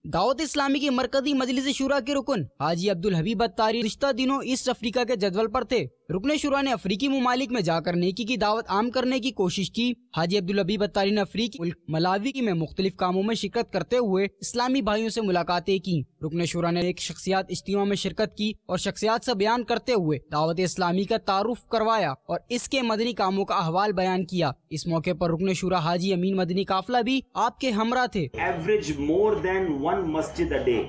दावत इस्लामी की मरकजी मजलिस शुरा के रुकन हाजी अब्दुल हबीब अत्तारी रिश्ता दिनों ईस्ट अफ्रीका के जदवल पर थे। रुकन शुरा ने अफ्रीकी मुमालिक में जाकर नेकी की दावत आम करने की कोशिश की। हाजी अब्दुल हबीब अत्तारी ने अफ्रीकी मुल्क मलावी में मुख्तलिफ कामों में शिरकत करते हुए इस्लामी भाइयों से मुलाकातें की। रुकन शुरा ने एक शख्सियात इज्तिमा में शिरकत की और शख्सियात से बयान करते हुए दावत इस्लामी का तारुफ करवाया और इसके मदनी कामों का अहवाल बयान किया। इस मौके पर रुकन शुरा हाजी अमीन मदनी काफिला भी आपके हमरा थे। एवरेज मोर देन वन मस्जिद अ डे,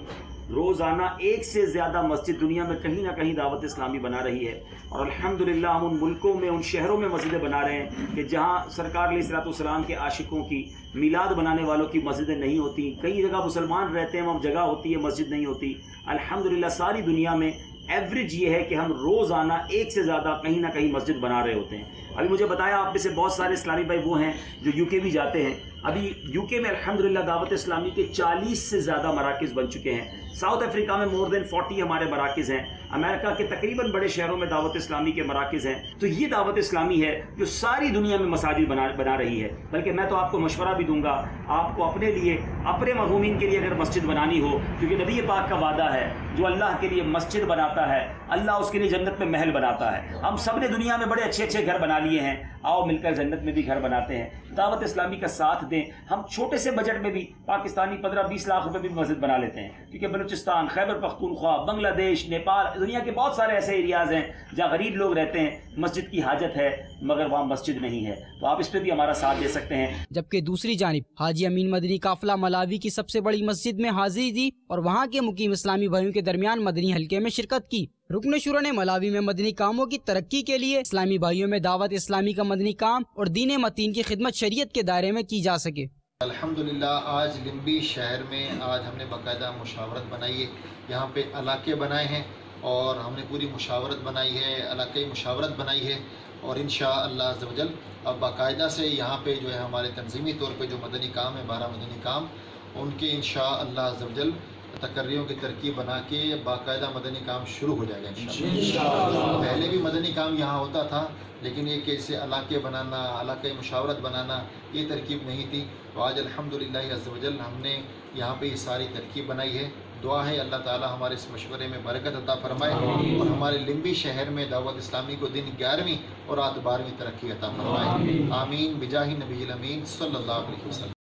रोज़ाना एक से ज़्यादा मस्जिद दुनिया में कहीं ना कहीं दावत इस्लामी बना रही है। और अल्हम्दुलिल्लाह हम उन मुल्कों में, उन शहरों में मस्जिदें बना रहे हैं कि जहाँ सरकार अलैहिस्सलाम के आशिकों की मिलाद बनाने वालों की मस्जिदें नहीं होती। कई जगह मुसलमान रहते हैं, वहाँ जगह होती है, मस्जिद नहीं होती। अल्हम्दुलिल्लाह सारी दुनिया में एवरेज ये है कि हम रोज़ाना एक से ज़्यादा कहीं ना कहीं मस्जिद बना रहे होते हैं। अभी मुझे बताया आप में से बहुत सारे इस्लामी भाई वो हैं जो यूके भी जाते हैं। अभी यूके में अल्हम्दुलिल्लाह दावत इस्लामी के 40 से ज़्यादा मराकिज़ बन चुके हैं। साउथ अफ्रीका में मोर देन 40 हमारे मराकिज़ हैं। अमेरिका के तकरीबन बड़े शहरों में दावत इस्लामी के मराकिज़ हैं। तो ये दावत इस्लामी है जो सारी दुनिया में मसाजिद बना रही है। बल्कि मैं तो आपको मशवरा भी दूंगा, आपको अपने लिए, अपने मज़लूमीन के लिए अगर मस्जिद बनानी हो, क्योंकि नबी पाक का वादा है जो अल्लाह के लिए मस्जिद बनाता है अल्लाह उसके लिए जन्नत में महल बनाता है। हम सब ने दुनिया में बड़े अच्छे अच्छे घर बना लिए हैं, आओ मिलकर जन्नत में भी घर बनाते हैं। दावत इस्लामी का साथ दें। हम छोटे से बजट में भी पाकिस्तानी 15-20 लाख रुपए भी मस्जिद बना लेते हैं, क्योंकि बलूचिस्तान, खैबर पख्तूनख्वा, बांग्लादेश, नेपाल, दुनिया के बहुत सारे ऐसे एरियाज़ हैं जहाँ गरीब लोग रहते हैं, मस्जिद की हाजत है मगर वहाँ मस्जिद नहीं है। तो आप इस पर भी हमारा साथ दे सकते हैं। जबकि दूसरी जानिब हाजी अमीन मदनी काफिला मलावी की सबसे बड़ी मस्जिद में हाजिरी दी और वहाँ के मुकीम इस्लामी भाइयों के दरमियान मदनी हल्के में शिरकत की। रुकन शुरा ने मलावी में मदनी कामों की तरक्की के लिए इस्लामी भाइयों में दावत इस्लामी का मदनी काम और दीन मतीन की खिदमत शरीयत के दायरे में की जा सके। अल्हम्दुलिल्लाह आज लिम्बी शहर में आज हमने बाकायदा मुशावरत बनाई है। यहाँ पे इलाके बनाए हैं और हमने पूरी मुशावरत बनाई है, इलाकाई मुशावरत बनाई है और इंशाअल्लाह अज़्ज़ व जल अब बाकायदा से यहाँ पे जो है हमारे तंजीमी तौर पे जो मदनी काम है, 12 मदनी काम, उनके इंशाअल्लाह अज़्ज़ व जल तकर्रियों की तरकीब बना के बाकायदा मदनी काम शुरू हो जाएगा इंशाअल्लाह। पहले भी मदनी काम यहाँ होता था, लेकिन ये कैसे इलाके बनाना, इलाके मुशावरत बनाना, ये तरकीब नहीं थी। तो आज अल्हम्दुलिल्लाह अज़्ज़ व जल हमने यहाँ पे ये सारी तरकीब बनाई है। दुआ है अल्लाह ताला हमारे इस मशवरे में बरकत अता फरमाए और हमारे लिम्बी शहर में दावत इस्लामी को दिन 11वीं और रात 12वीं तरक्की अता फरमाए। आमीन बिजाही नबील अमीन सल्लल्लाहु अलैहि वसल्लम।